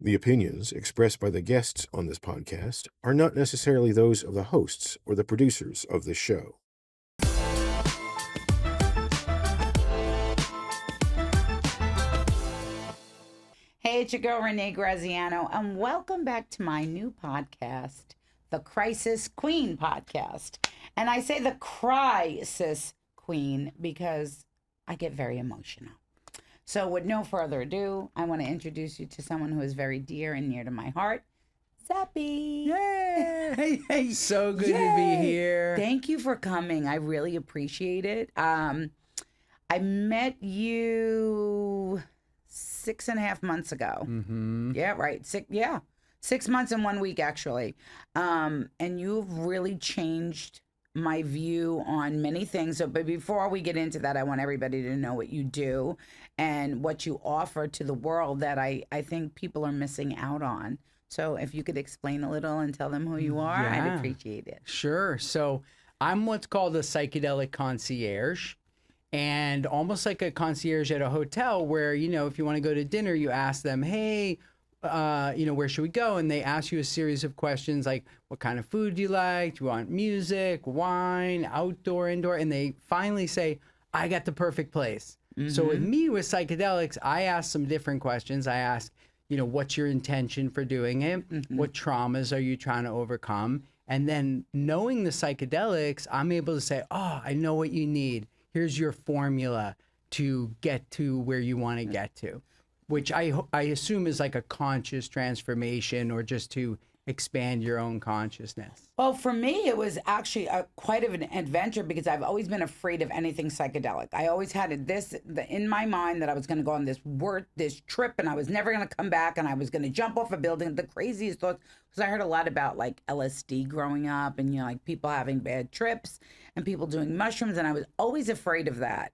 The opinions expressed by the guests on this podcast are not necessarily those of the hosts or the producers of this show. Hey, it's your girl, Renee Graziano, and welcome back to my new podcast, the Crisis Queen Podcast. And I say the Crisis Queen because I get very emotional. So with no further ado, I want to introduce you to someone who is very dear and near to my heart, Zappy. Yay! Hey, so good to be here. Thank you for coming. I really appreciate it. I met you 6.5 months ago. Mm-hmm. Yeah, right. 6 months and 1 week, actually. And you've really changed my view on many things. So, but before we get into that, I want everybody to know what you do and what you offer to the world that I think people are missing out on. So if you could explain a little and tell them who you are, I'd appreciate it. Sure. So I'm what's called a psychedelic concierge. And almost like a concierge at a hotel where, you know, if you want to go to dinner, you ask them, hey, where should we go? And they ask you a series of questions like, what kind of food do you like? Do you want music, wine, outdoor, indoor? And they finally say, I got the perfect place. Mm-hmm. So with me, with psychedelics, I ask some different questions. I ask, you know, what's your intention for doing it? Mm-hmm. What traumas are you trying to overcome? And then knowing the psychedelics, I'm able to say, oh, I know what you need. Here's your formula to get to where you want to get to, which I assume is like a conscious transformation or just to expand your own consciousness. Well, for me, it was actually quite of an adventure because I've always been afraid of anything psychedelic. I always had in my mind that I was going to go on this trip and I was never going to come back and I was going to jump off a building. The craziest thoughts, because I heard a lot about like LSD growing up and, you know, like people having bad trips and people doing mushrooms. And I was always afraid of that.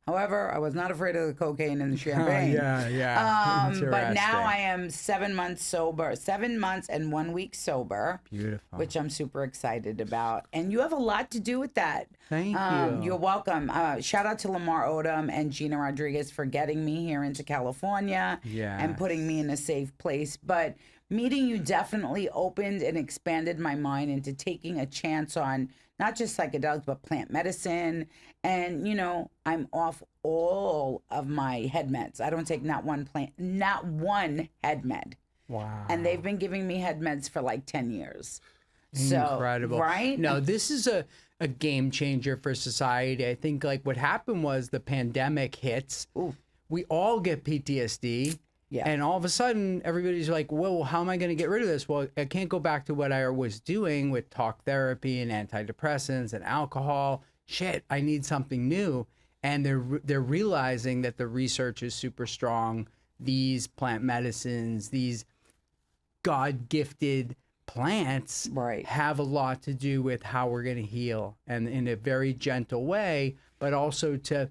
However, I was not afraid of the cocaine and the champagne. But now I am 7 months sober, 7 months and 1 week sober. Beautiful. Which I'm super excited about. And you have a lot to do with that. Thank you. You're welcome. Shout out to Lamar Odom and Gina Rodriguez for getting me here into California and putting me in a safe place. But meeting you definitely opened and expanded my mind into taking a chance on not just psychedelics, but plant medicine. And, you know, I'm off all of my head meds. I don't take not one head med. Wow. And they've been giving me head meds for like 10 years. Incredible. So, right? No, this is a game changer for society. I think like what happened was the pandemic hits. Ooh. We all get PTSD. Yeah. And all of a sudden, everybody's like, well, how am I going to get rid of this? Well, I can't go back to what I was doing with talk therapy and antidepressants and alcohol. Shit, I need something new. And they're realizing that the research is super strong. These plant medicines, these God-gifted plants have a lot to do with how we're going to heal, and in a very gentle way, but also to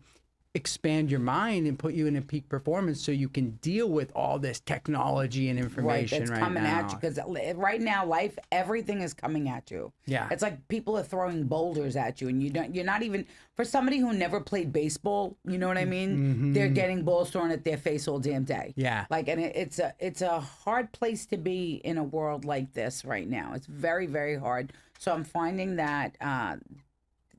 expand your mind and put you in a peak performance so you can deal with all this technology and information that's coming at you, because right now everything is coming at you. Yeah, it's like people are throwing boulders at you, and you're not even, for somebody who never played baseball, you know what I mean? Mm-hmm. They're getting balls thrown at their face all damn day. Yeah, like, and it's a hard place to be in a world like this right now. It's very, very hard. So I'm finding that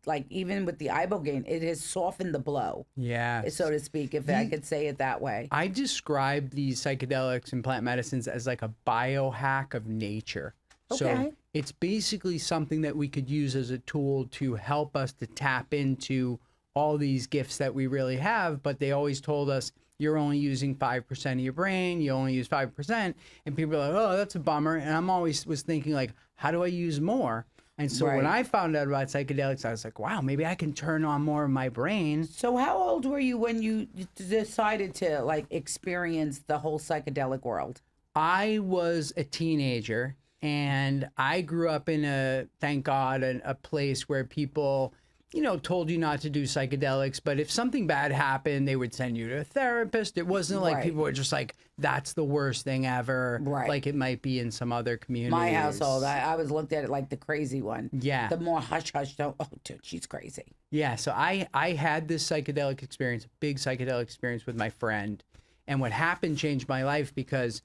like even with the ibogaine, it has softened the blow. Yeah, so to speak, if I could say it that way. I describe these psychedelics and plant medicines as like a biohack of nature. Okay. So it's basically something that we could use as a tool to help us to tap into all these gifts that we really have. But they always told us you're only using 5% of your brain. You only use 5%. And people are like, oh, that's a bummer. And I'm always was thinking like, how do I use more? And so when I found out about psychedelics, I was like, wow, maybe I can turn on more of my brain. So how old were you when you decided to like experience the whole psychedelic world? I was a teenager, and I grew up in thank God, a place where people, you know, told you not to do psychedelics, but if something bad happened, they would send you to a therapist. It wasn't like people were just like, that's the worst thing ever, like it might be in some other communities. My household, I was looked at it like the crazy one. Yeah. The more hush-hush, oh, dude, she's crazy. Yeah, so I had this psychedelic experience, a big psychedelic experience with my friend. And what happened changed my life because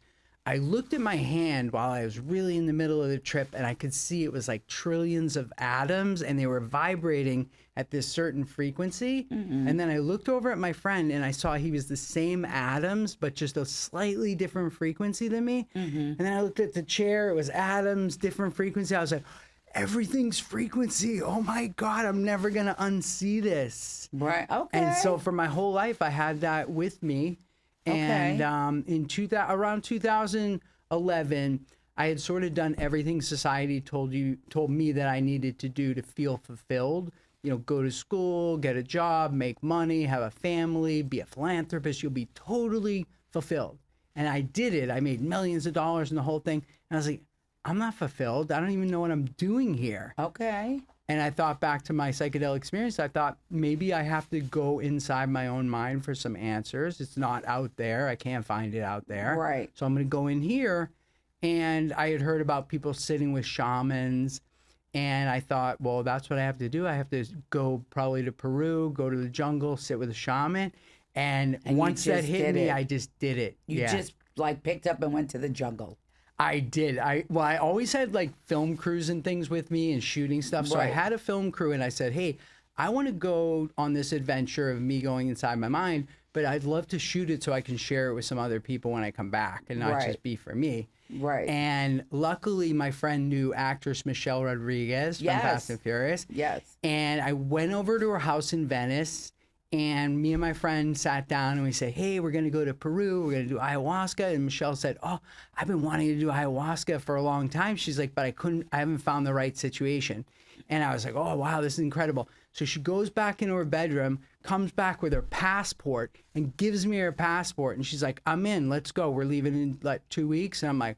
I looked at my hand while I was really in the middle of the trip, and I could see it was like trillions of atoms, and they were vibrating at this certain frequency. And then I looked over at my friend, and I saw he was the same atoms, but just a slightly different frequency than me. And then I looked at the chair, it was atoms, different frequency. I was like, everything's frequency. Oh my God, I'm never gonna unsee this. Right. Okay. And so for my whole life, I had that with me. And around 2011, I had sort of done everything society told me that I needed to do to feel fulfilled. You know, go to school, get a job, make money, have a family, be a philanthropist. You'll be totally fulfilled. And I did it. I made millions of dollars and the whole thing. And I was like, I'm not fulfilled. I don't even know what I'm doing here. Okay. And I thought back to my psychedelic experience. I thought maybe I have to go inside my own mind for some answers. It's not out there. I can't find it out there. Right. So I'm going to go in here. And I had heard about people sitting with shamans. And I thought, well, that's what I have to do. I have to go probably to Peru, go to the jungle, sit with a shaman. And once that hit me, I just did it. You just like picked up and went to the jungle. I did. I always had like film crews and things with me and shooting stuff. So I had a film crew and I said, hey, I want to go on this adventure of me going inside my mind, but I'd love to shoot it so I can share it with some other people when I come back and not just be for me. Right. And luckily my friend knew actress Michelle Rodriguez from Fast and Furious. Yes. And I went over to her house in Venice. And me and my friend sat down and we said, hey, we're going to go to Peru. We're going to do ayahuasca. And Michelle said, oh, I've been wanting to do ayahuasca for a long time. She's like, but I haven't found the right situation. And I was like, oh, wow, this is incredible. So she goes back into her bedroom, comes back with her passport and gives me her passport. And she's like, I'm in, let's go. We're leaving in like 2 weeks. And I'm like,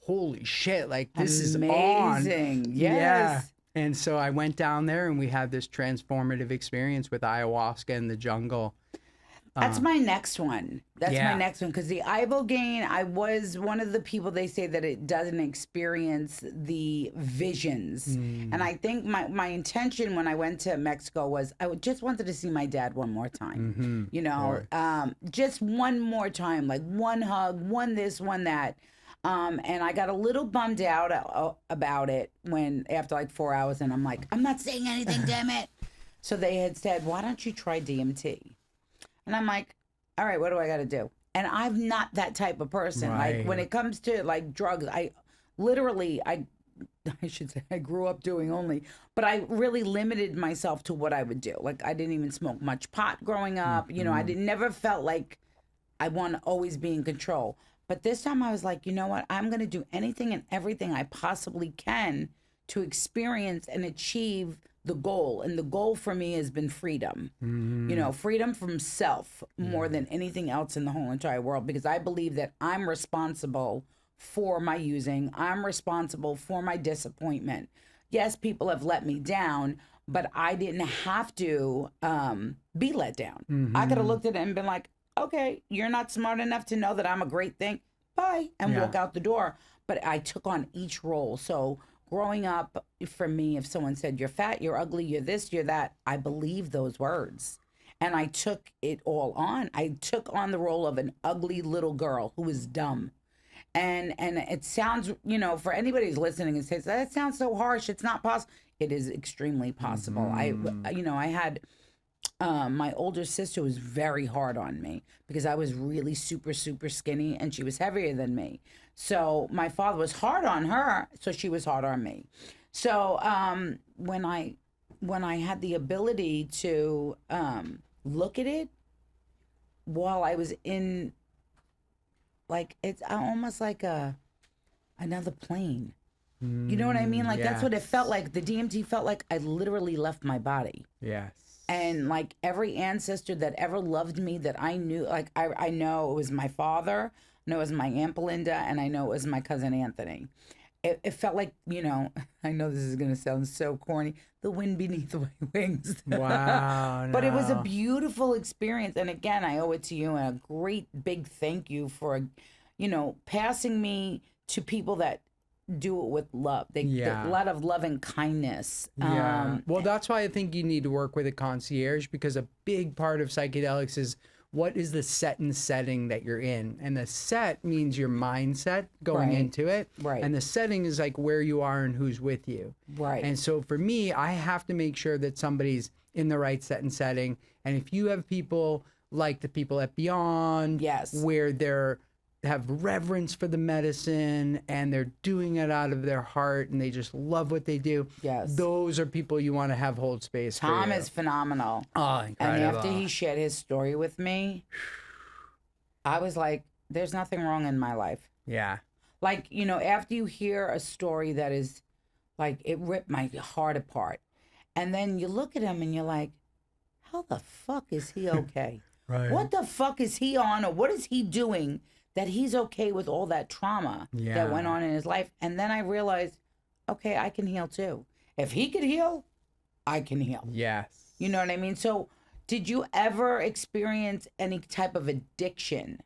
holy shit, like this is on. Amazing. Yes. Yeah. And so I went down there and we had this transformative experience with ayahuasca in the jungle. That's my next one. That's my next one. Because the ibogaine, I was one of the people they say that it doesn't experience the visions. And I think my intention when I went to Mexico was I just wanted to see my dad one more time. You know, just one more time, like one hug, one this, one that. And I got a little bummed out about it when after like 4 hours, and I'm like, I'm not saying anything, damn it. So they had said, why don't you try DMT? And I'm like, all right, what do I got to do? And I'm not that type of person. Right. Like when it comes to like drugs, I should say I grew up doing only, but I really limited myself to what I would do. Like I didn't even smoke much pot growing up. You know, I never felt like I want to always be in control. But this time I was like, you know what? I'm going to do anything and everything I possibly can to experience and achieve the goal. And the goal for me has been freedom. You know, freedom from self more than anything else in the whole entire world. Because I believe that I'm responsible for my using. I'm responsible for my disappointment. Yes, people have let me down, but I didn't have to be let down. I could have looked at it and been like, okay, you're not smart enough to know that I'm a great thing. Bye. And walk out the door. But I took on each role. So growing up, for me, if someone said, you're fat, you're ugly, you're this, you're that, I believed those words. And I took it all on. I took on the role of an ugly little girl who was dumb. And it sounds, you know, for anybody who's listening and says, that sounds so harsh. It's not possible. It is extremely possible. I had... my older sister was very hard on me because I was really super, super skinny and she was heavier than me. So my father was hard on her, so she was hard on me. So when I had the ability to look at it while I was in, like, it's almost like another plane. You know what I mean? Like, that's what it felt like. The DMT felt like I literally left my body. Yes. And like every ancestor that ever loved me that I knew, like I know it was my father, I know it was my Aunt Belinda, and I know it was my cousin Anthony. It felt like, you know, I know this is going to sound so corny, the wind beneath my wings. Wow. But it was a beautiful experience. And again, I owe it to you and a great big thank you for, you know, passing me to people that do it with love. A lot of love and kindness. Well, that's why I think you need to work with a concierge, because a big part of psychedelics is what is the set and setting that you're in? And the set means your mindset going Right. into it. Right. And the setting is like where you are and who's with you. Right. And so for me, I have to make sure that somebody's in the right set and setting. And if you have people like the people at Beyond, Yes. where they're have reverence for the medicine and they're doing it out of their heart and they just love what they do. Yes. Those are people you want to have hold space for. Tom you. is phenomenal. Oh, And incredible. after he shared his story with me, I was like, there's nothing wrong in my life. Yeah. Like, you know, after you hear a story that is like, it ripped my heart apart. And then you look at him and you're like, how the fuck is he okay? Right. What the fuck is he on, or what is he doing that he's okay with all that trauma Yeah. that went on in his life? And then I realized, okay, I can heal too. If he could heal, I can heal. Yes. You know what I mean? So did you ever experience any type of addiction?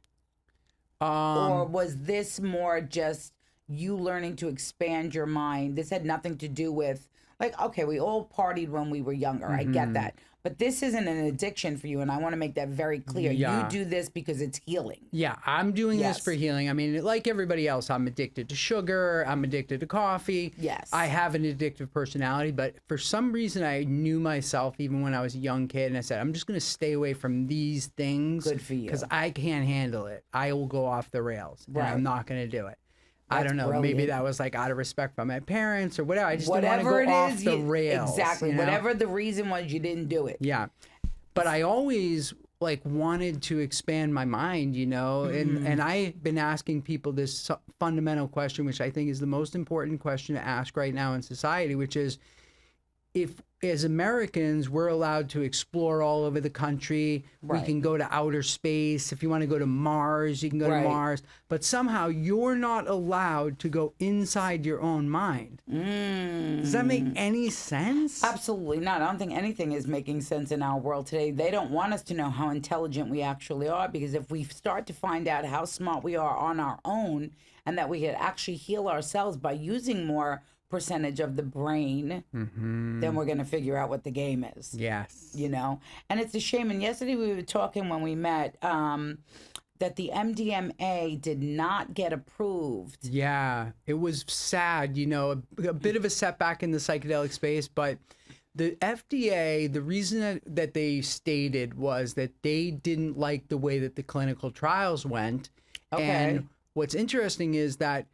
Or was this more just you learning to expand your mind? This had nothing to do with, like, okay, we all partied when we were younger. I get that. But this isn't an addiction for you, and I want to make that very clear. Yeah. You do this because it's healing. Yeah, I'm doing Yes. this for healing. I mean, like everybody else, I'm addicted to sugar. I'm addicted to coffee. Yes. I have an addictive personality, but for some reason, I knew myself even when I was a young kid, and I said, I'm just going to stay away from these things. Good for you. Because I can't handle it. I will go off the rails, and Right. I'm not going to do it. I That's don't know. Maybe brilliant. that was like out of respect for my parents or whatever. I just didn't Whatever want it to go off is, the rails. exactly. you know? Whatever the reason was, you didn't do it. Yeah. But I always like wanted to expand my mind, you know, and I've been asking people this fundamental question, which I think is the most important question to ask right now in society, which is if as Americans, we're allowed to explore all over the country. Right. We can go to outer space. If you want to go to Mars, you can go Right. to Mars. But somehow you're not allowed to go inside your own mind. Does that make any sense? Absolutely not. I don't think anything is making sense in our world today. They don't want us to know how intelligent we actually are, because if we start to find out how smart we are on our own and that we could actually heal ourselves by using more percentage of the brain, then we're going to figure out what the game is. Yes. You know? And it's a shame. And yesterday we were talking when we met that the MDMA did not get approved. Yeah, it was sad, you know, a bit of a setback in the psychedelic space, but the FDA, the reason that they stated was that they didn't like the way that the clinical trials went. Okay. And what's interesting is that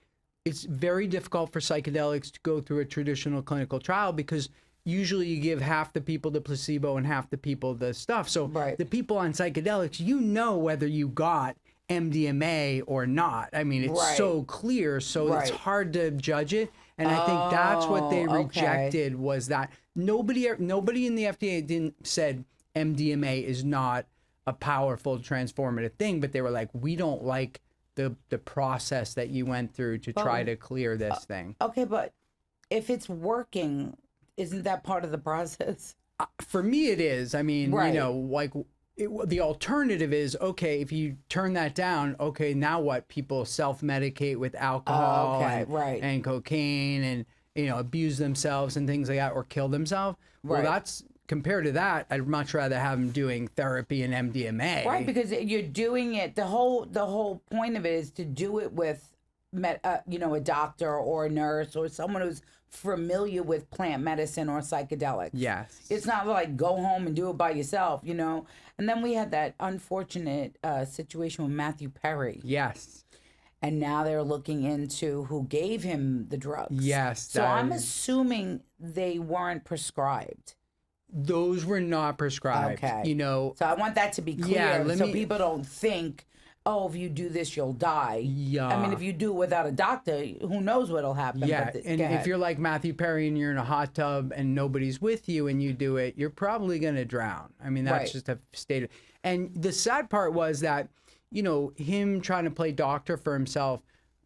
it's very difficult for psychedelics to go through a traditional clinical trial because usually you give half the people the placebo and half the people the stuff. So Right. the people on psychedelics, you know whether you got MDMA or not. I mean, it's Right. so clear, so it's Right. hard to judge it. And I think that's what they Oh, okay. rejected was that nobody in the FDA didn't said MDMA is not a powerful transformative thing, but they were like, we don't like the process that you went through to try to clear this thing. Okay, but if it's working, isn't that part of the process? For me, it is. I mean, Right. you know, like the alternative is, okay, if you turn that down, okay, now what? People self-medicate with alcohol Okay, right. and cocaine and, you know, abuse themselves and things like that or kill themselves. Well, Right. that's compared to that, I'd much rather have them doing therapy and MDMA. Right, because you're doing it. The whole point of it is to do it with, you know, a doctor or a nurse or someone who's familiar with plant medicine or psychedelics. Yes. It's not like go home and do it by yourself, you know. And then we had that unfortunate situation with Matthew Perry, Yes. and now they're looking into who gave him the drugs. Yes. So I'm that- assuming they weren't prescribed. those were not prescribed. Okay. You know, So I want that to be clear, Yeah, so people don't think, oh, if you do this, you'll die. Yeah. I mean, if you do it without a doctor, who knows what'll happen? yeah, But and go if ahead. you're like Matthew Perry and you're in a hot tub and nobody's with you and you do it, you're probably going to drown. I mean, that's Right. just a state of, and the sad part was that, you know, him trying to play doctor for himself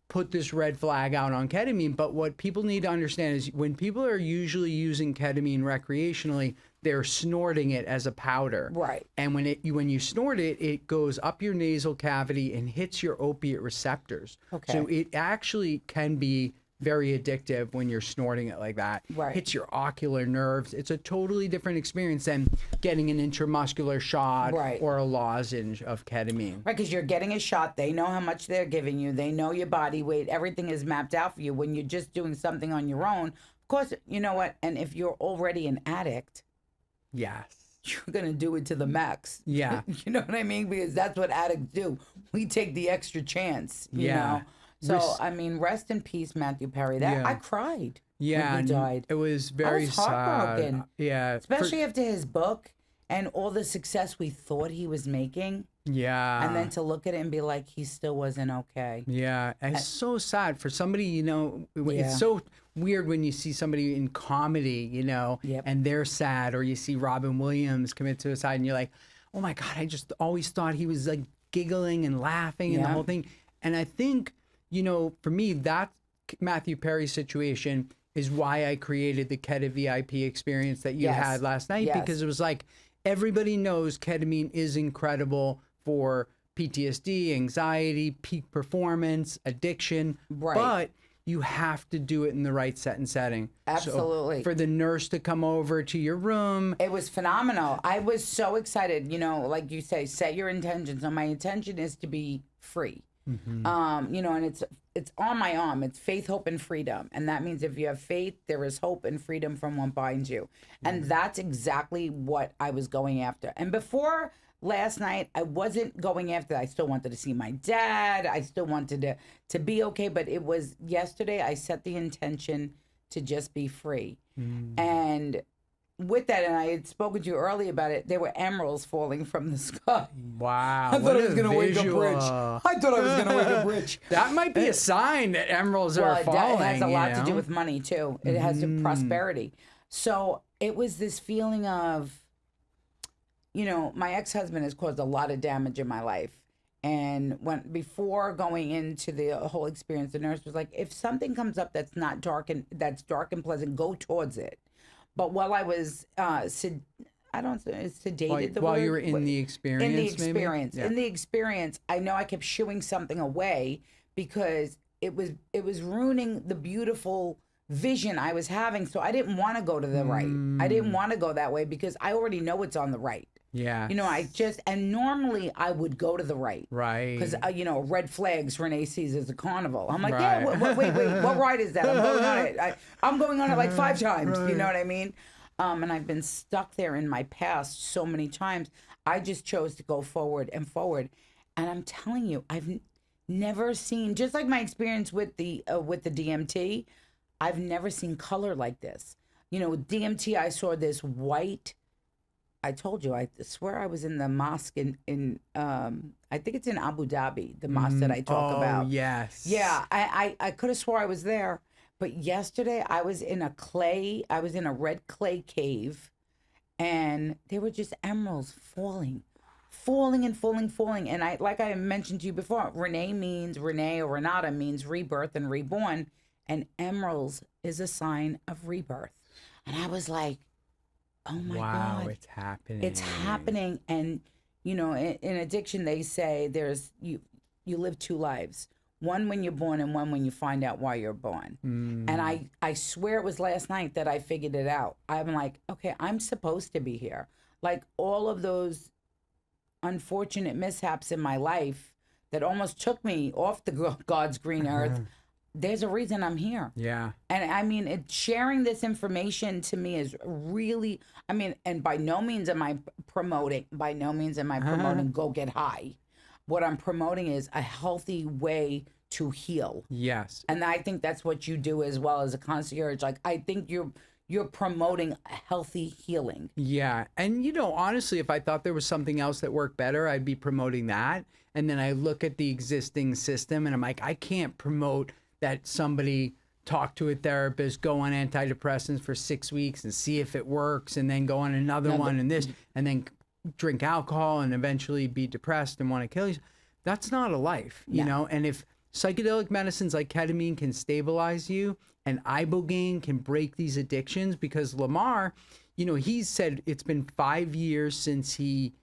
put this red flag out on ketamine. But what people need to understand is when people are usually using ketamine recreationally, they're snorting it as a powder. Right. And when you snort it, it goes up your nasal cavity and hits your opiate receptors. Okay. So it actually can be very addictive when you're snorting it like that. Right. Hits your ocular nerves. It's a totally different experience than getting an intramuscular shot Right. or a lozenge of ketamine. Right, because you're getting a shot. They know how much they're giving you. They know your body weight. Everything is mapped out for you. When you're just doing something on your own, of course, you know what? And if you're already an addict, Yes. you're going to do it to the max. Yeah. You know what I mean? Because that's what addicts do. We take the extra chance, you know? So, I mean, rest in peace, Matthew Perry. That I cried Yeah. when he died. It was very I was heartbroken. sad. Yeah. Especially after his book and all the success we thought he was making. Yeah. And then to look at it and be like, he still wasn't okay. Yeah, it's so sad for somebody, you know, it's so weird when you see somebody in comedy, you know, and they're sad, or you see Robin Williams commit suicide and you're like, oh my God, I just always thought he was like giggling and laughing and the whole thing. And I think, you know, for me, that Matthew Perry situation is why I created the Keta VIP experience that you had last night, because it was like, everybody knows ketamine is incredible for PTSD, anxiety, peak performance, addiction, but you have to do it in the right set and setting. Absolutely. So for the nurse to come over to your room. It was phenomenal. I was so excited. You know, like you say, set your intentions. So my intention is to be free. Mm-hmm. You know, and it's on my arm. It's faith, hope, and freedom. And that means if you have faith, there is hope and freedom from what binds you. And that's exactly what I was going after. And before last night, I wasn't going after that. I still wanted to see my dad. I still wanted to be okay. But it was yesterday, I set the intention to just be free. And with that, and I had spoken to you earlier about it, there were emeralds falling from the sky. Wow. I thought I was going to wake up rich. I thought I was going to wake up rich. That might be a sign that emeralds are falling. It has a lot to do know? with money, too. It has to prosperity. So it was this feeling of, you know, my ex-husband has caused a lot of damage in my life. And before going into the whole experience, the nurse was like, if something comes up that's not dark and pleasant, go towards it. But while I was sedated, while you were in the experience, in the experience, I know I kept shooing something away because it was ruining the beautiful vision I was having. So I didn't want to go to the right. I didn't want to go that way because I already know it's on the right. Yeah. You know, and normally I would go to the right. Right. Because, you know, red flags Renee sees as a carnival. I'm like, wait, what ride is that? I'm going on it. I'm going on it like 5 times. Right. You know what I mean? And I've been stuck there in my past so many times. I just chose to go forward and forward. And I'm telling you, I've never seen, just like my experience with the DMT, I've never seen color like this. You know, with DMT, I saw this white. I told you, I swear I was in the mosque in I think it's in Abu Dhabi, the mosque that I talk about. Oh, yes. Yeah, I could have swore I was there. But yesterday I was in a red clay cave, and there were just emeralds falling. And like I mentioned to you before, Renee or Renata means rebirth and reborn, and emeralds is a sign of rebirth. And I was like, oh my God. Wow, it's happening. It's happening. And, you know, in addiction, they say you live 2 lives. One when you're born and one when you find out why you're born. And I swear it was last night that I figured it out. I'm like, okay, I'm supposed to be here. Like all of those unfortunate mishaps in my life that almost took me off the God's green earth. There's a reason I'm here. Yeah. And I mean, sharing this information to me is really, I mean, and by no means am I promoting go get high. What I'm promoting is a healthy way to heal. Yes. And I think that's what you do as well as a concierge. Like, I think you're promoting a healthy healing. Yeah. And, you know, honestly, if I thought there was something else that worked better, I'd be promoting that. And then I look at the existing system and I'm like, I can't promote that somebody talk to a therapist, go on antidepressants for 6 weeks and see if it works, and then go on another one and this, and then drink alcohol and eventually be depressed and want to kill you. That's not a life, you know? And if psychedelic medicines like ketamine can stabilize you and ibogaine can break these addictions, because Lamar, you know, he said it's been 5 years since he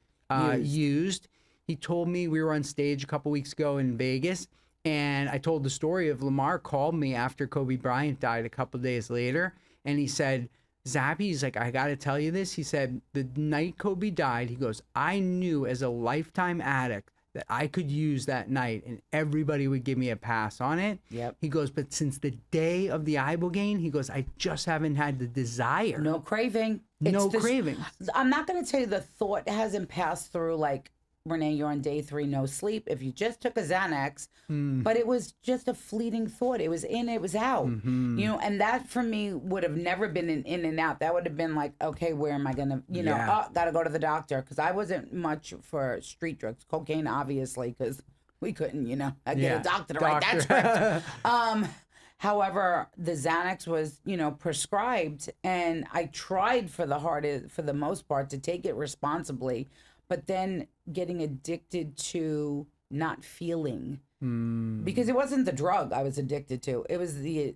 used. He told me, we were on stage a couple weeks ago in Vegas, And I told the story of Lamar called me after Kobe Bryant died a couple days later. And he said, Zappy, he's like, I got to tell you this. He said, the night Kobe died, he goes, I knew as a lifetime addict that I could use that night and everybody would give me a pass on it. Yep. He goes, but since the day of the ibogaine, he goes, I just haven't had the desire. No craving. No cravings. I'm not going to tell you the thought hasn't passed through like, Renee, you're on day 3, no sleep. If you just took a Xanax, but it was just a fleeting thought. It was in, it was out. You know, and that for me would have never been an in and out. That would have been like, okay, where am I going to, you know, got to go to the doctor. Because I wasn't much for street drugs. Cocaine, obviously, because we couldn't, you know, get a doctor to write that script. However, the Xanax was, you know, prescribed. And I tried for the most part, to take it responsibly. But then getting addicted to not feeling, because it wasn't the drug I was addicted to. It was the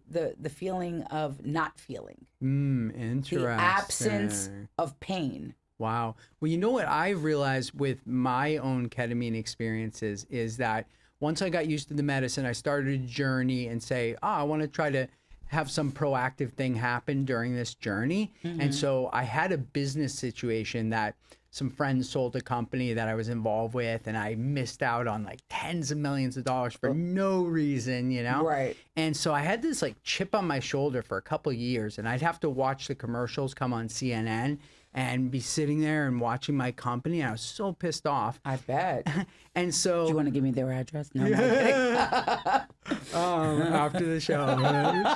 feeling of not feeling. Interesting. The absence of pain. Wow. Well, you know what I realized with my own ketamine experiences is that once I got used to the medicine, I started a journey and say, I want to try to have some proactive thing happen during this journey. And so I had a business situation that some friends sold a company that I was involved with, and I missed out on like tens of millions of dollars for no reason, you know? Right. And so I had this like chip on my shoulder for a couple of years, and I'd have to watch the commercials come on CNN and be sitting there and watching my company. And I was so pissed off. I bet. And so, Do you want to give me their address? No, I'm not kidding. after the show,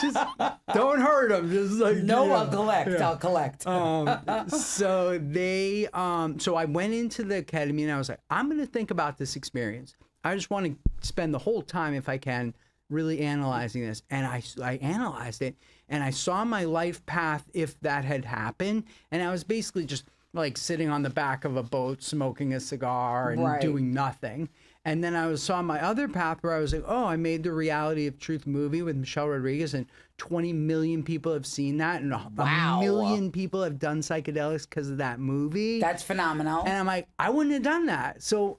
just don't hurt them. Just like, No, I'll collect. Yeah. I'll collect. So they, so I went into the ketamine and I was like, I'm going to think about this experience. I just want to spend the whole time, if I can, really analyzing this. And I analyzed it and I saw my life path if that had happened. And I was basically just like sitting on the back of a boat, smoking a cigar and doing nothing. And then I saw my other path where I was like, oh, I made the Reality of Truth movie with Michelle Rodriguez, and 20 million people have seen that, and a million people have done psychedelics because of that movie. That's phenomenal. And I'm like, I wouldn't have done that. So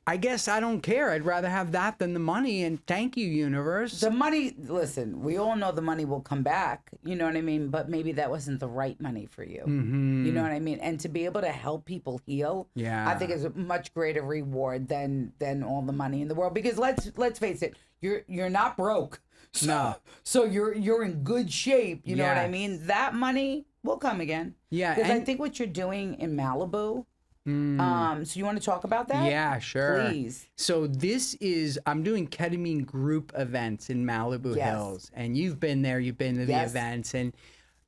I guess I don't care. I'd rather have that than the money, and thank you, universe. The money, listen, we all know the money will come back, you know what I mean? But maybe that wasn't the right money for you. You know what I mean? And to be able to help people heal, I think is a much greater reward than all the money in the world. Because let's face it, you're not broke. So you're in good shape. You know what I mean? That money will come again. Yeah. Because I think what you're doing in Malibu. So you want to talk about that? Yeah, sure. Please. So I'm doing ketamine group events in Malibu Hills, and you've been there. You've been to the events, and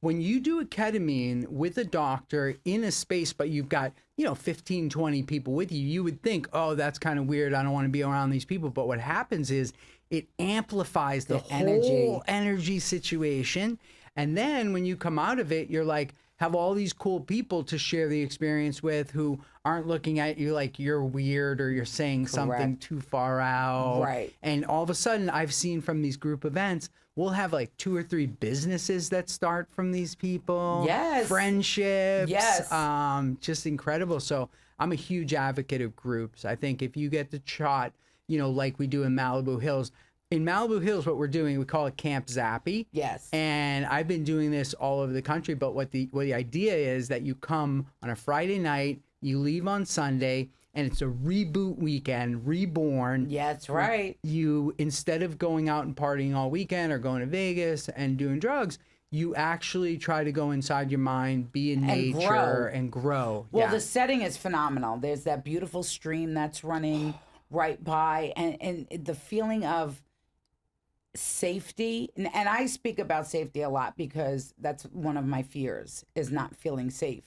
when you do a ketamine with a doctor in a space, but you've got, 15, 20 people with you, you would think, oh, that's kind of weird. I don't want to be around these people. But what happens is it amplifies the whole energy situation. And then when you come out of it, you're like, have all these cool people to share the experience with who aren't looking at you like you're weird or you're saying something too far out. Right. And all of a sudden, I've seen from these group events, we'll have like 2 or 3 businesses that start from these people. Yes. Friendships. Yes. Just incredible. So I'm a huge advocate of groups. I think if you get the shot, like we do in Malibu Hills. In Malibu Hills, what we're doing, we call it Camp Zappy. Yes. And I've been doing this all over the country. But what the idea is that you come on a Friday night, you leave on Sunday, and it's a reboot weekend, reborn. Yeah, that's right. You, instead of going out and partying all weekend or going to Vegas and doing drugs, you actually try to go inside your mind, be in nature, and grow. Well, the setting is phenomenal. There's that beautiful stream that's running right by, and the feeling of safety. And I speak about safety a lot because that's one of my fears, is not feeling safe.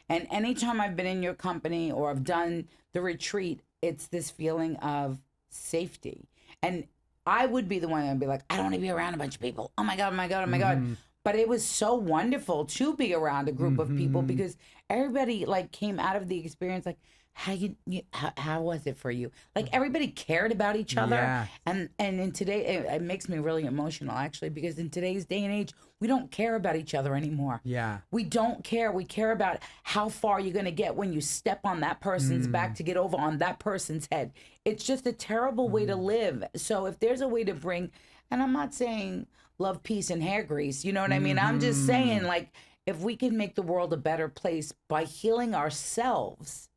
And anytime I've been in your company or I've done the retreat, it's this feeling of safety. And I would be the one that would be like, I don't want to be around a bunch of people. Oh my God, oh my God, oh my God. But it was so wonderful to be around a group of people because everybody like came out of the experience like, how was it for you? Like everybody cared about each other. Yeah. And in today, it makes me really emotional actually, because in today's day and age, we don't care about each other anymore. Yeah. We don't care. We care about how far you're going to get when you step on that person's back to get over on that person's head. It's just a terrible way to live. So if there's a way to bring, and I'm not saying love, peace, and hair grease, you know what I mean? I'm just saying, like, if we can make the world a better place by healing ourselves,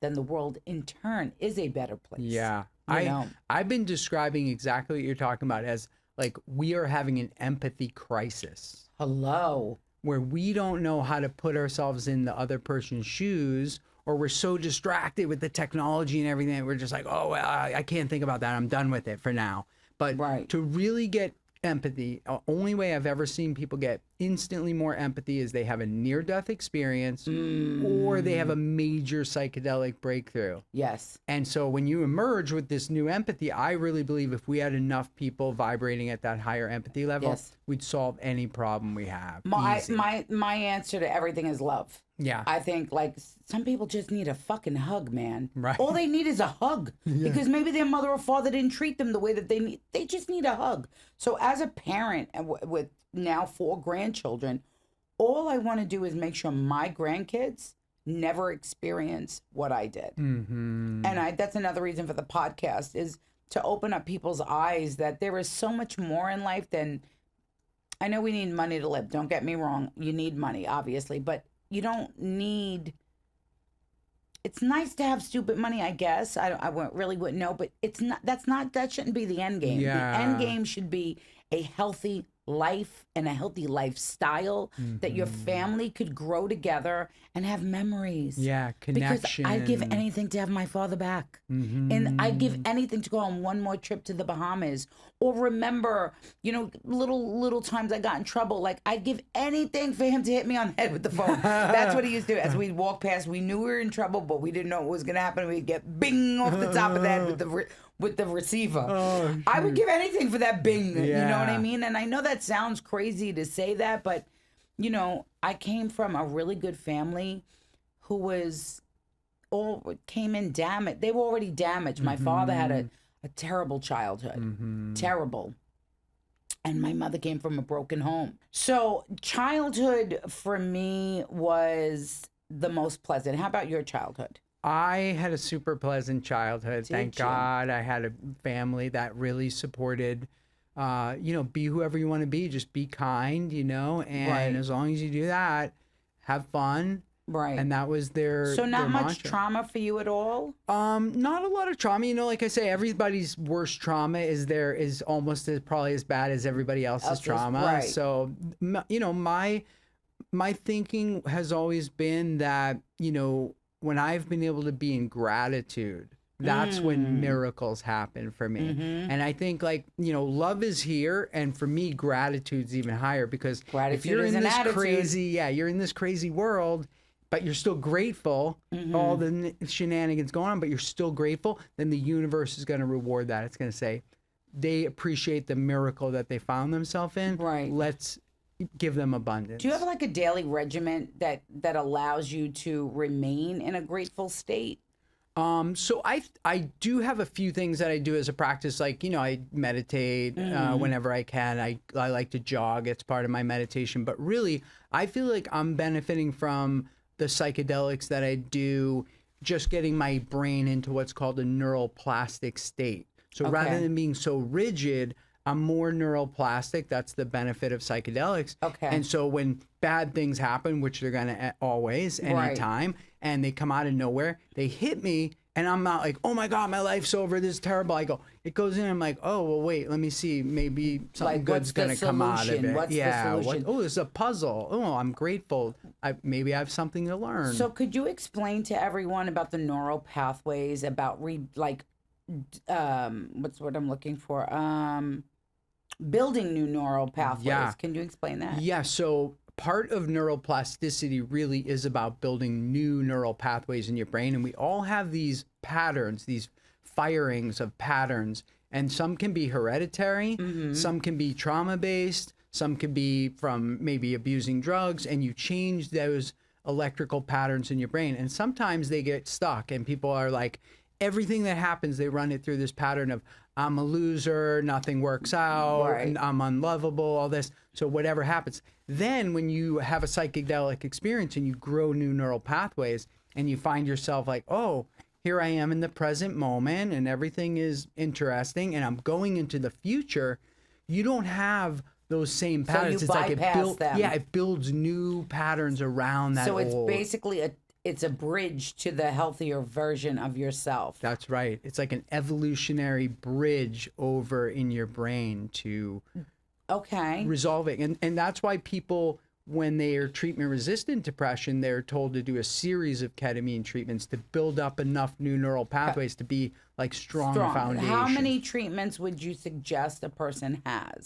then the world in turn is a better place. Yeah. You know? I've been describing exactly what you're talking about as like we are having an empathy crisis Hello. where we don't know how to put ourselves in the other person's shoes, or we're so distracted with the technology and everything that we're just like, oh, well, I can't think about that. I'm done with it for now. But Right. to really get empathy, only way I've ever seen people get instantly more empathy is they have a near-death experience or they have a major psychedelic breakthrough. Yes. And so when you emerge with this new empathy, I really believe if we had enough people vibrating at that higher empathy level, Yes. we'd solve any problem we have. My Easy. my answer to everything is love. Yeah. I think like some people just need a fucking hug, man. Right. All they need is a hug because maybe their mother or father didn't treat them the way that they need. They just need a hug. So as a parent and with now 4 grandchildren, all I want to do is make sure my grandkids never experience what I did. Mm-hmm. And that's another reason for the podcast is to open up people's eyes that there is so much more in life than. I know we need money to live. Don't get me wrong. You need money, obviously, but you don't need. It's nice to have stupid money, I guess. I really wouldn't know, but it's not. That shouldn't be the end game. Yeah. The end game should be a healthy life and a healthy lifestyle that your family could grow together and have memories. Yeah, connection. Because I'd give anything to have my father back. And I'd give anything to go on one more trip to the Bahamas. Or remember, little times I got in trouble. Like, I'd give anything for him to hit me on the head with the phone. That's what he used to do. As we'd walk past, we knew we were in trouble, but we didn't know what was going to happen. We'd get bing off the top of the head with the receiver. Oh, I would give anything for that bing. You know what I Yeah. mean? And I know that sounds crazy to say that, but, I came from a really good family who came in damaged. They were already damaged. My father had a terrible childhood. Terrible. And my mother came from a broken home. So childhood for me was the most pleasant. How about your childhood? I had a super pleasant childhood. Thank Did you? God. I had a family that really supported, be whoever you want to be. Just be kind, and Right. as long as you do that, have fun. Right. And that was their So not their much mantra. trauma for you at all? Not a lot of trauma. Like I say, everybody's worst trauma is almost probably as bad as everybody else's trauma. right. So, my thinking has always been that, when I've been able to be in gratitude, that's when miracles happen for me. And I think love is here. And for me, gratitude's even higher because if Gratitude you're is in an this attitude. you're in this crazy world, but you're still grateful, all the shenanigans going on, but you're still grateful, then the universe is going to reward that. It's going to say they appreciate the miracle that they found themselves in. Right. Let's give them abundance. Do you have like a daily regimen that allows you to remain in a grateful state? So I do have a few things that I do as a practice. Like, I meditate whenever I can. I like to jog. It's part of my meditation. But really, I feel like I'm benefiting from the psychedelics that I do, just getting my brain into what's called a neuroplastic state. So rather Okay. than being so rigid, I'm more neuroplastic. That's the benefit of psychedelics. Okay. And so when bad things happen, which they're going to always, Right. anytime, and they come out of nowhere, they hit me, and I'm not like, oh my God, my life's over. This is terrible. It goes in, I'm like, oh, well, wait, let me see. Maybe something Like, good's what's going the to come out of solution? it. What's the yeah. solution? Oh, it's a puzzle. Oh, I'm grateful. Maybe I have something to learn. So could you explain to everyone about the neural pathways, about what's what I'm looking for? Building new neural pathways. Yeah. Can you explain that? Yeah, so part of neuroplasticity really is about building new neural pathways in your brain. And we all have these patterns, these firings of patterns. And some can be hereditary, some can be trauma-based, some can be from maybe abusing drugs. And you change those electrical patterns in your brain. And sometimes they get stuck and people are like, everything that happens, they run it through this pattern of, I'm a loser, nothing works out, Right. and I'm unlovable, all this. So whatever happens. Then when you have a psychedelic experience and you grow new neural pathways and you find yourself like, oh, here I am in the present moment and everything is interesting and I'm going into the future, you don't have those same patterns. you bypass them. Yeah, it builds new patterns around that. So it's old. basically it's a bridge to the healthier version of yourself. That's right. It's like an evolutionary bridge over in your brain to resolve it. And that's why people, when they are treatment resistant depression, they're told to do a series of ketamine treatments to build up enough new neural pathways to be like strong foundation. How many treatments would you suggest a person has?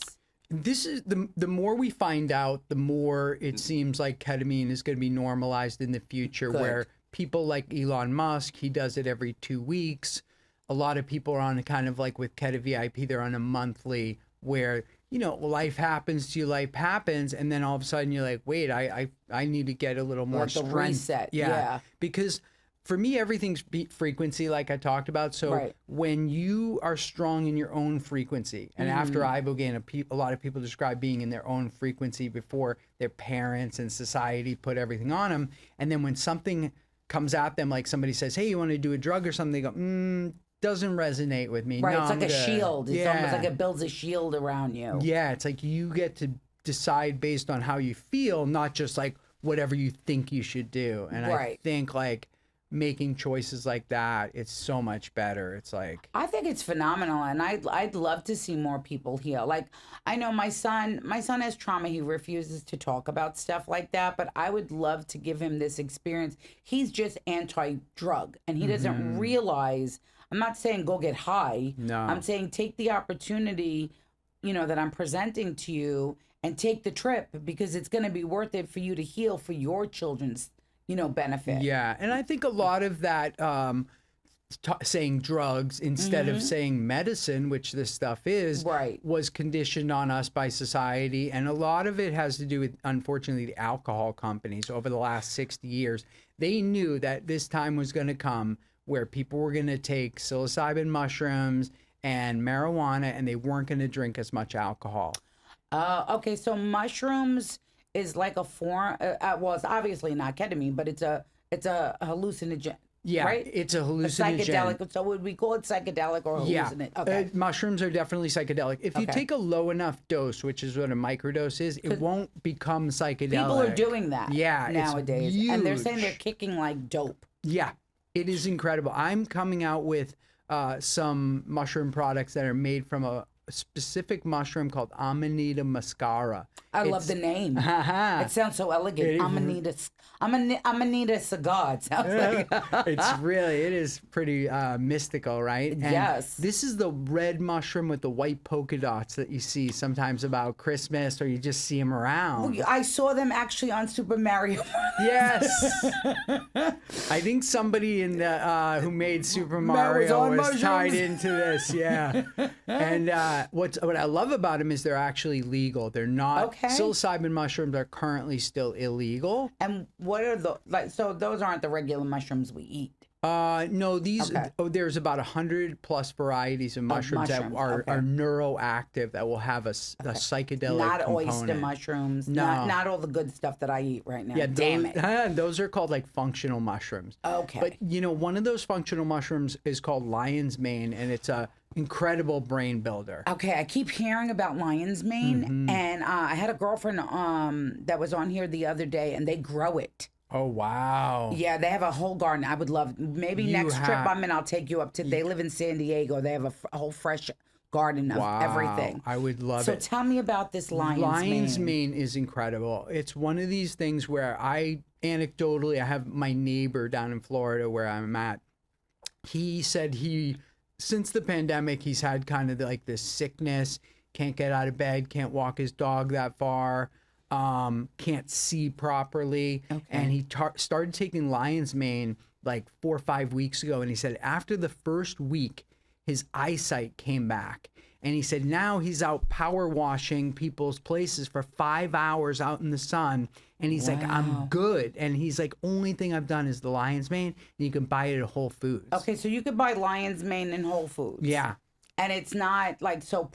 This is the more we find out, the more it seems like ketamine is going to be normalized in the future. Where people like Elon Musk, he does it every 2 weeks. A lot of people are on a kind of like with Keta VIP, they're on a monthly where, you know, life happens to you, life happens. And then all of a sudden you're like, wait, I need to get a little more Like the strength. reset. Yeah. Because for me, everything's beat frequency, like I talked about. So when you are strong in your own frequency, and after Ibogaine, a lot of people describe being in their own frequency before their parents and society put everything on them. And then when something comes at them, like somebody says, hey, you want to do a drug or something, they go, doesn't resonate with me. Right, No, it's like I'm a good. shield. It's almost like it builds a shield around you. Yeah, it's like you get to decide based on how you feel, not just like whatever you think you should do. And I think like making choices like that, it's so much better. It's like, I think it's phenomenal, and I'd love to see more people heal. Like, I know my son has trauma. He refuses to talk about stuff like that, but I would love to give him this experience. He's just anti-drug, and he doesn't realize. I'm not saying go get high. No. I'm saying take the opportunity, you know, that I'm presenting to you, and take the trip, because it's going to be worth it for you to heal for your children's, you know, benefit. Yeah, and I think a lot of that saying drugs instead of saying medicine, which this stuff is, was conditioned on us by society. And a lot of it has to do with, unfortunately, the alcohol companies over the last 60 years. They knew that this time was going to come where people were going to take psilocybin mushrooms and marijuana, and they weren't going to drink as much alcohol. Okay, so mushrooms is like a form. Well, it's obviously not ketamine, but it's a hallucinogen. Yeah, right? It's a hallucinogen. A psychedelic. So would we call it psychedelic or hallucinant? Yeah. Okay. Mushrooms are definitely psychedelic. If you take a low enough dose, which is what a microdose is, it won't become psychedelic. People are doing that nowadays. It's and they're saying they're kicking like dope. Yeah, it is incredible. I'm coming out with some mushroom products that are made from a specific mushroom called Amanita muscara. I love the name. It sounds so elegant. Amanita cigar. It sounds like. It is pretty mystical, right? And yes. This is the red mushroom with the white polka dots that you see sometimes about Christmas, or you just see them around. I saw them actually on Super Mario. Yes. I think somebody in the who made Super Mario was tied into this. Yeah. And what I love about them is they're actually legal. They're not. Psilocybin mushrooms are currently still illegal. And what are so those aren't the regular mushrooms we eat? No, these. There's about 100 plus varieties of mushrooms that are neuroactive, that will have a psychedelic not component. Oyster mushrooms. No. Not all the good stuff that I eat right now. Yeah, damn it. Those are called like functional mushrooms. Okay. But you know, one of those functional mushrooms is called lion's mane, and it's a incredible brain builder. Okay, I keep hearing about lion's mane, and I had a girlfriend that was on here the other day, and they grow it. Oh, wow. Yeah, they have a whole garden. I would love, maybe next trip I'm in, I'll take you up to, they live in San Diego. They have a whole fresh garden of everything. I would love it. So tell me about this lion's mane is incredible. It's one of these things where anecdotally, I have my neighbor down in Florida where I'm at. He said since the pandemic, he's had kind of like this sickness, can't get out of bed, can't walk his dog that far. Can't see properly. And he started taking lion's mane like 4 or 5 weeks ago. And he said after the first week, his eyesight came back. And he said now he's out power washing people's places for 5 hours out in the sun. And he's like, I'm good. And he's like, only thing I've done is the lion's mane, and you can buy it at Whole Foods. Okay, so you could buy lion's mane in Whole Foods. Yeah. And it's not like so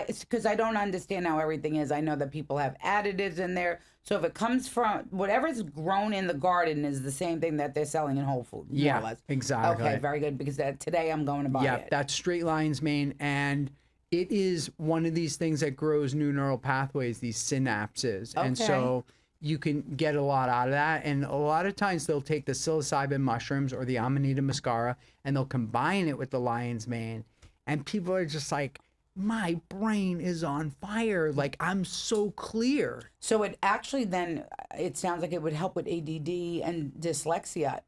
it's because I don't understand how everything is. I know that people have additives in there. So if it comes from whatever's grown in the garden is the same thing that they're selling in Whole Foods. Yeah, more or less. exactly. Okay, very good, because today I'm going to buy Yeah, it. that's straight lion's mane. And it is one of these things that grows new neural pathways, these synapses. And so you can get a lot out of that. And a lot of times they'll take the psilocybin mushrooms or the Amanita muscaria and they'll combine it with the lion's mane. And people are just like, my brain is on fire. Like, I'm so clear. So it actually then, it sounds like it would help with ADD and dyslexia.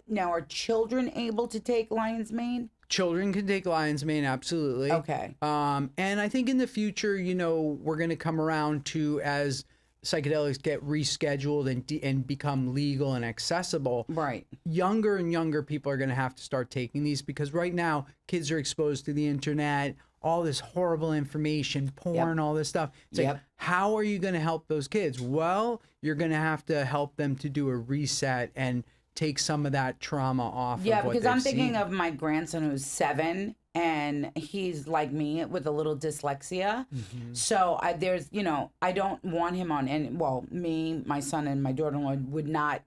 Now, are children able to take lion's mane? Children can take lion's mane, absolutely. Okay. And I think in the future, you know, we're going to come around to, as psychedelics get rescheduled and become legal and accessible. Right. Younger and younger people are going to have to start taking these, because right now kids are exposed to the internet, all this horrible information, porn, all this stuff. It's like, how are you going to help those kids? Well, you're going to have to help them to do a reset and take some of that trauma off of what because they've I'm thinking seen. of my grandson who's 7, and he's like me with a little dyslexia. So there's, you know, I don't want him on any, well, me, my son, and my daughter-in-law would not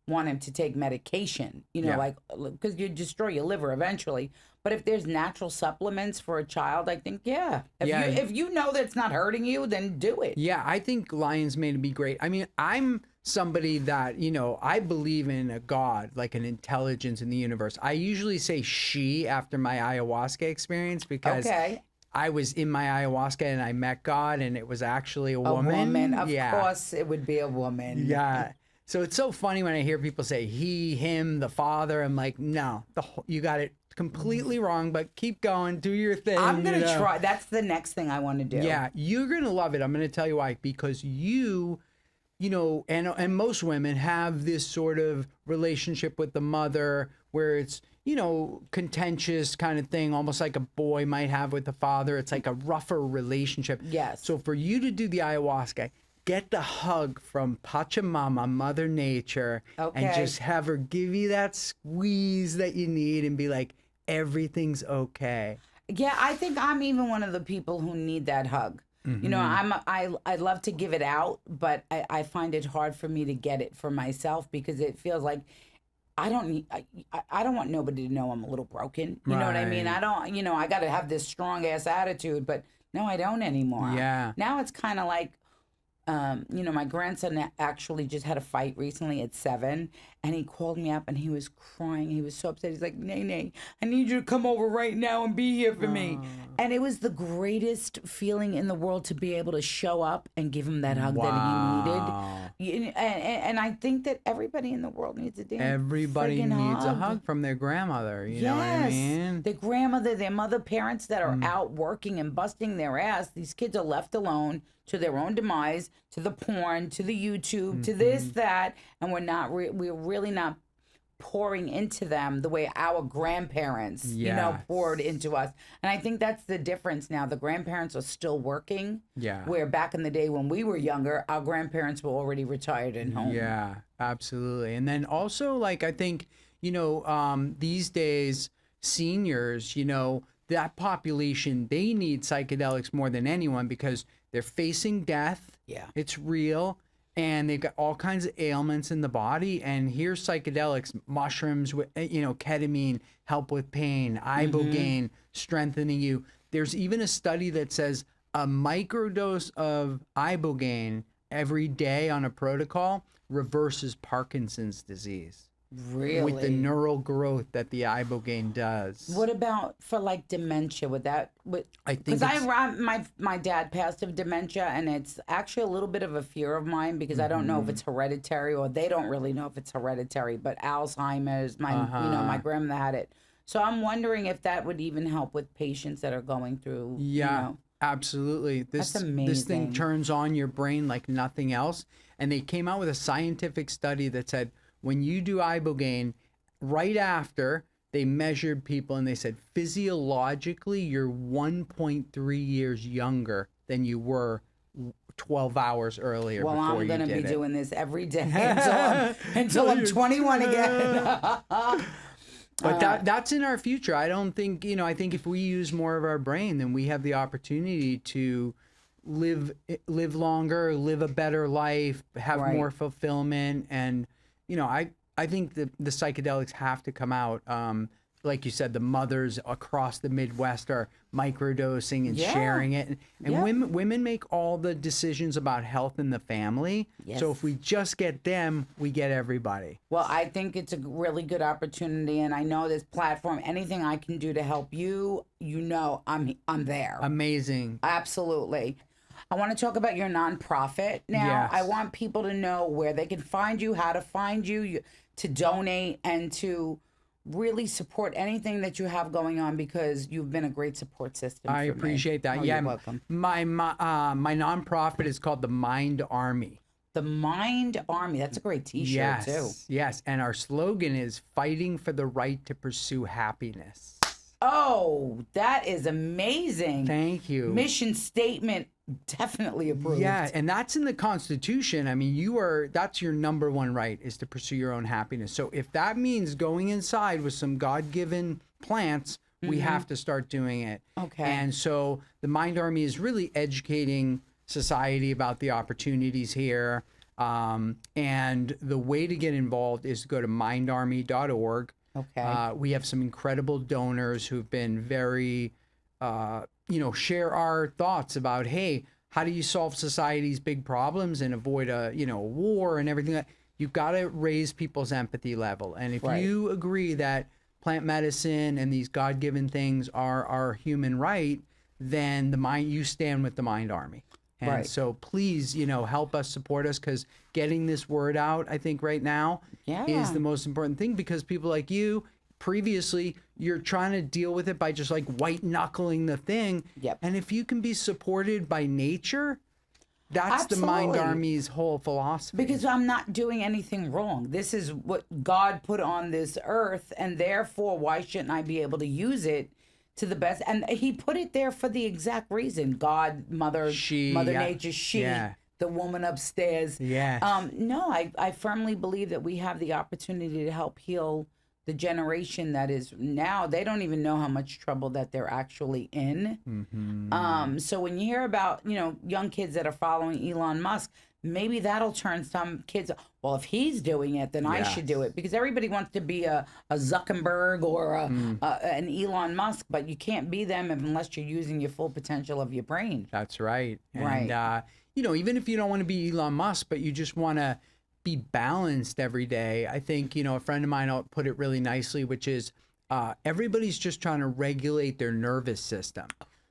want him to take medication, you know, like, because you destroy your liver eventually. But if there's natural supplements for a child, I think, if you know that it's not hurting you, then do it. Yeah, I think lion's mane would be great. I mean, I'm somebody that, you know, I believe in a God, like an intelligence in the universe. I usually say she after my ayahuasca experience, because I was in my ayahuasca and I met God, and it was actually a woman. A woman, of course it would be a woman. Yeah. So it's so funny when I hear people say he, him, the father. I'm like, no, you got it completely wrong, but keep going, do your thing. I'm going to try. That's the next thing I want to do. Yeah, you're going to love it. I'm going to tell you why. Because you know, and most women have this sort of relationship with the mother where it's, you know, contentious kind of thing, almost like a boy might have with the father. It's like a rougher relationship. Yes. So for you to do the ayahuasca, get the hug from Pachamama, Mother Nature, and just have her give you that squeeze that you need and be like, everything's okay. Yeah, I think I'm even one of the people who need that hug. You know, I love to give it out, but I find it hard for me to get it for myself, because it feels like I don't want nobody to know I'm a little broken. You know what I mean? I don't, you know, I got to have this strong ass attitude, but no, I don't anymore. Yeah. Now it's kind of like, you know, my grandson actually just had a fight recently at 7, and he called me up and he was crying. He was so upset. He's like, Nene, I need you to come over right now and be here for me. And it was the greatest feeling in the world to be able to show up and give him that hug that he needed. And I think that everybody in the world needs a damn Everybody friggin' needs a hug from their grandmother. You know what I mean? Their grandmother, their mother, parents that are out working and busting their ass. These kids are left alone to their own demise, to the porn, to the YouTube, to this, that, and we're really not pouring into them the way our grandparents, you know, poured into us. And I think that's the difference now. The grandparents are still working. Yeah. Where back in the day when we were younger, our grandparents were already retired and home. Yeah, absolutely. And then also, like, I think, you know, these days, seniors, you know, that population, they need psychedelics more than anyone, because they're facing death. Yeah. It's real. And they've got all kinds of ailments in the body. And here's psychedelics, mushrooms, you know, ketamine, help with pain, ibogaine, strengthening you. There's even a study that says a microdose of ibogaine every day on a protocol reverses Parkinson's disease. Really? With the neural growth that the ibogaine does. What about for like dementia? Would that? I think my dad passed of dementia, and it's actually a little bit of a fear of mine, because I don't know if it's hereditary, or they don't really know if it's hereditary. But Alzheimer's, my grandmother had it, so I'm wondering if that would even help with patients that are going through. Yeah. You know, absolutely. That's amazing. This thing turns on your brain like nothing else. And they came out with a scientific study that said when you do ibogaine, right after, they measured people and they said physiologically you're 1.3 years younger than you were 12 hours earlier. Well, before I'm going to you be did it. doing this every day until I'm 21 again. But that's in our future. I don't think, I think if we use more of our brain, then we have the opportunity to live longer, live a better life, have Right. more fulfillment. And, I think the psychedelics have to come out. Like you said, the mothers across the Midwest are microdosing and Yeah. sharing it. And Yeah. women make all the decisions about health in the family. Yes. So if we just get them, we get everybody. Well, I think it's a really good opportunity, and I know this platform, anything I can do to help you, I'm there. Amazing. Absolutely. I want to talk about your nonprofit now. Yes. I want people to know where they can find you, how to find you, to donate, and to really support anything that you have going on, because you've been a great support system. I for me. appreciate that. Oh, Yeah, you're welcome. My nonprofit is called the Mind Army. The Mind Army. That's a great T-shirt Yes, too. yes, and our slogan is "Fighting for the right to pursue happiness." Oh, that is amazing. Thank you. Mission statement definitely approved. Yeah, and that's in the Constitution. I mean, that's your number one right, is to pursue your own happiness. So if that means going inside with some God-given plants, we have to start doing it. Okay. And so the Mind Army is really educating society about the opportunities here. And the way to get involved is to go to mindarmy.org. Okay. We have some incredible donors who've been very, share our thoughts about, hey, how do you solve society's big problems and avoid a war and everything that you've got to raise people's empathy level. And if Right. you agree that plant medicine and these God-given things are our human right, then you stand with the Mind Army. And Right. so please, help us, support us, because getting this word out, I think right now Yeah. is the most important thing, because people like you, previously, you're trying to deal with it by just like white knuckling the thing. Yep. And if you can be supported by nature, that's the Mind Absolutely. Army's whole philosophy. Because I'm not doing anything wrong. This is what God put on this earth, and therefore, why shouldn't I be able to use it to the best? And He put it there for the exact reason. God, Mother Yeah. Nature, Yeah. the woman upstairs. Yes. No, I firmly believe that we have the opportunity to help heal the generation that is now. They don't even know how much trouble that they're actually in. So when you hear about, young kids that are following Elon Musk, maybe that'll turn some kids, well, if he's doing it, then I should do it. Because everybody wants to be a Zuckerberg or an Elon Musk, but you can't be them unless you're using your full potential of your brain. That's right. Right. And, even if you don't want to be Elon Musk, but you just want to be balanced every day, I think, a friend of mine put it really nicely, which is everybody's just trying to regulate their nervous system.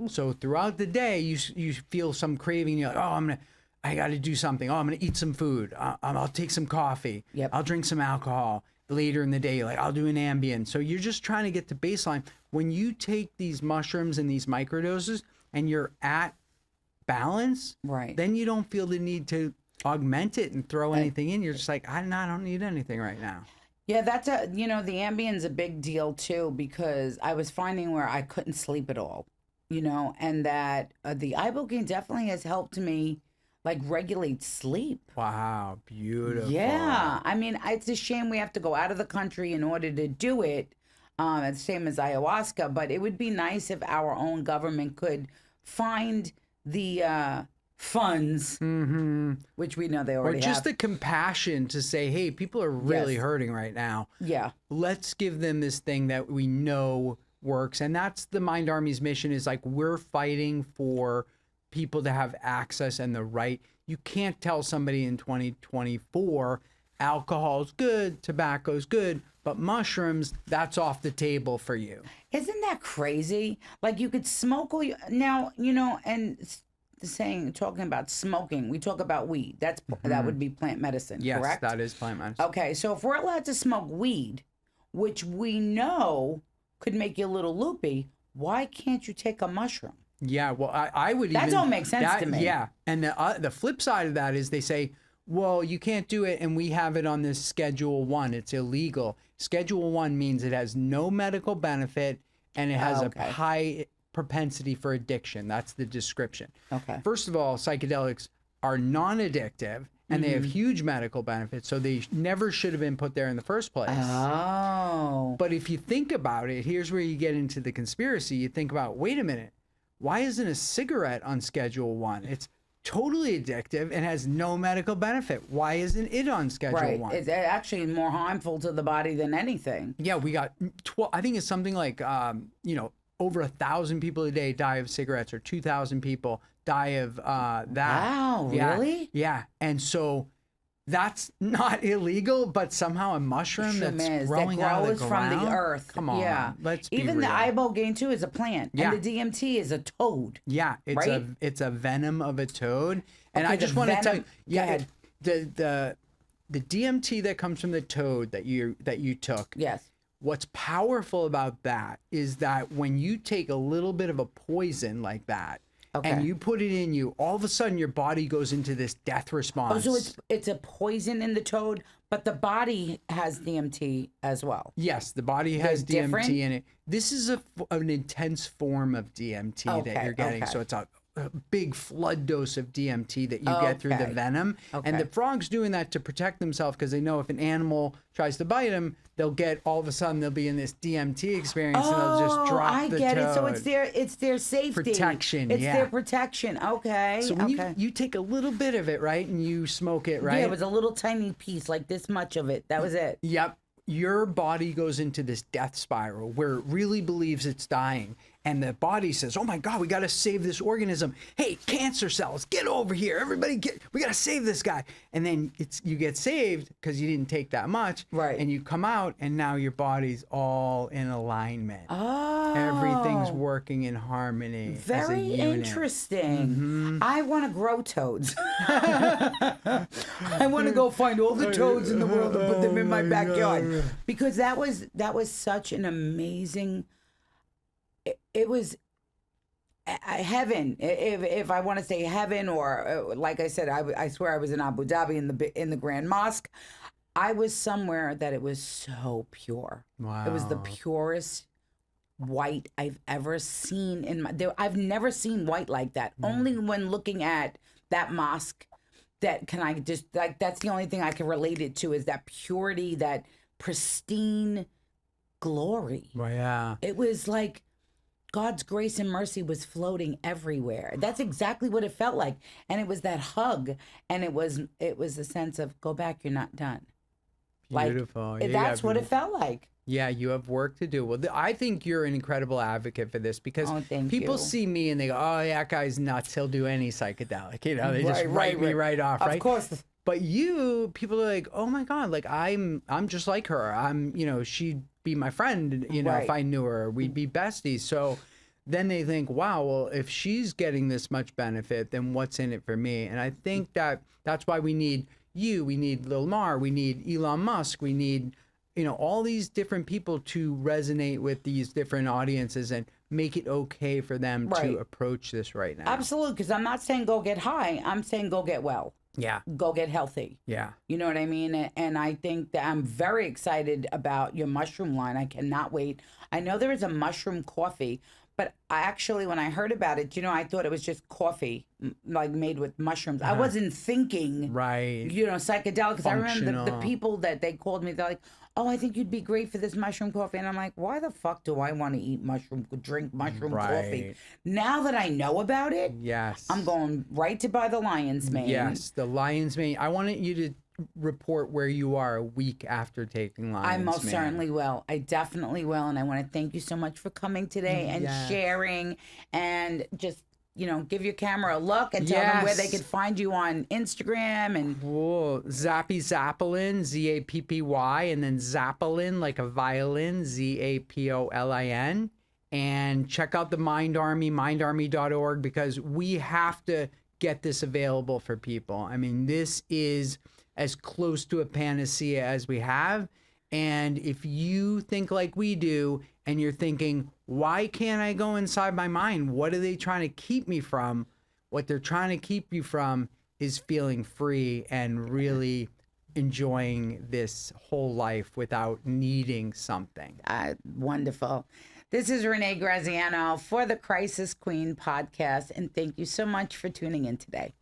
So throughout the day, you feel some craving. You're like, oh, I got to do something. Oh, I'm going to eat some food. I'll take some coffee. Yep. I'll drink some alcohol. Later in the day, like, I'll do an Ambien. So you're just trying to get to baseline. When you take these mushrooms and these microdoses and you're at balance, Right. then you don't feel the need to augment it and throw anything in. You're just like, I don't need anything right now. Yeah, that's the Ambien's a big deal too, because I was finding where I couldn't sleep at all, and that the ibogaine definitely has helped me like regulate sleep. Wow, beautiful. Yeah, I mean, it's a shame we have to go out of the country in order to do it. It's the same as ayahuasca, but it would be nice if our own government could find the funds, which we know they Or already just have. the compassion to say, hey, people are really Yes. hurting right now. Yeah. Let's give them this thing that we know works. And that's the Mind Army's mission, is like, we're fighting for people to have access and the right. You can't tell somebody in 2024, alcohol's good, tobacco's good, but mushrooms, that's off the table for you. Isn't that crazy? Like, you could smoke all now, and talking about smoking, we talk about weed. That would be plant medicine, Yes, correct? that is plant medicine. Okay, so if we're allowed to smoke weed, which we know could make you a little loopy, why can't you take a mushroom? Yeah, well, I would That even... don't make sense to me. Yeah, and the flip side of that is they say, well, you can't do it, and we have it on this Schedule 1. It's illegal. Schedule 1 means it has no medical benefit, and it has Okay. a high propensity for addiction. That's the description. Okay. First of all, psychedelics are non-addictive, and they have huge medical benefits, so they never should have been put there in the first place. Oh. But if you think about it, here's where you get into the conspiracy. You think about, wait a minute, why isn't a cigarette on Schedule 1? It's totally addictive and has no medical benefit. Why isn't it on Schedule Right. 1? It's actually more harmful to the body than anything. Yeah, we got 12, I think it's something like, over 1,000 people a day die of cigarettes, or 2,000 people die of that. Wow, Yeah, really? Yeah. And so that's not illegal, but somehow a mushroom that's growing out of the from ground? the earth. Come on, Yeah. let's be Even real. the ibogaine too is a plant. Yeah. And the DMT is a toad. Yeah, Right? it's a venom of a toad. And Okay, I the just want to tell you, venom- go ahead. the DMT that comes from the toad that you took. Yes. What's powerful about that is that when you take a little bit of a poison like that, Okay. and you put it in you, all of a sudden your body goes into this death response. Oh, so it's a poison in the toad, but the body has DMT as well. Yes, the body has They're different? DMT in it. This is an intense form of DMT that Okay, you're getting. okay. So it's a big flood dose of DMT that you get through the Okay. venom. Okay. And the frog's doing that to protect themselves because they know if an animal tries to bite them, they'll get, all of a sudden they'll be in this DMT experience and they'll just drop I the get toad. it. So it's their safety. Protection, It's yeah. their protection. Okay. So when okay. you take a little bit of it, right, and you smoke it, right? Yeah, it was a little tiny piece, like this much of it. That was it. Yep. Your body goes into this death spiral where it really believes it's dying. And the body says, oh my God, we got to save this organism. Hey, cancer cells, get over here. Everybody we got to save this guy. And then you get saved because you didn't take that much. Right. And you come out and now your body's all in alignment. Oh. Everything's working in harmony. as a Very unit. interesting. I want to grow toads. I want to go find all the toads in the world and put them in my backyard because that was such an amazing. It was heaven, if I want to say heaven, or like I said, I swear I was in Abu Dhabi in the Grand Mosque. I was somewhere that it was so pure. Wow. It was the purest white I've ever seen I've never seen white like that. Only when looking at that mosque, that's the only thing I can relate it to is that purity, that pristine glory. Well, yeah. It was like God's grace and mercy was floating everywhere. That's exactly what it felt like. And it was that hug, and it was a sense of go back, you're not done. Beautiful. Like, that's what it felt like. Yeah, you have work to do. Well, I think you're an incredible advocate for this because thank people you. see me and they go, oh, that guy's nuts. He'll do any psychedelic. You know, they just Right, write me right. right off, right? Of course. But people are like, oh my God, like I'm just like her. She'd be my friend, if Right. I knew her, we'd be besties. So then they think, wow, well, if she's getting this much benefit, then what's in it for me? And I think that's why we need you, we need Lamar, we need Elon Musk, we need, all these different people to resonate with these different audiences and make it okay for them Right. to approach this right now. Absolutely, because I'm not saying go get high. I'm saying go get well. Yeah. Go get healthy. Yeah. You know what I mean? And I think that I'm very excited about your mushroom line. I cannot wait. I know there is a mushroom coffee, but I actually, when I heard about it, I thought it was just coffee, like made with mushrooms. I wasn't thinking, Right. psychedelic. Because I remember the Functional. people that they called me, they're like, oh, I think you'd be great for this mushroom coffee. And I'm like, why the fuck do I want to drink mushroom coffee? Right. Now that I know about it, Yes. I'm going right to buy the lion's mane. Yes, the lion's mane. I wanted you to report where you are a week after taking lion's I mane. most certainly will. I definitely will. And I want to thank you so much for coming today and Yes. sharing and just, give your camera a look and tell them where they Yes. can find you on Instagram and Cool. Zappy Zapolin, Zappy, and then Zapolin, like a violin, Zapolin. And check out the Mind Army, mindarmy.org, because we have to get this available for people. I mean, this is as close to a panacea as we have. And if you think like we do, and you're thinking, why can't I go inside my mind? What are they trying to keep me from? What they're trying to keep you from is feeling free and really enjoying this whole life without needing something. Wonderful. This is Renee Graziano for the Crisis Queen podcast, and thank you so much for tuning in today.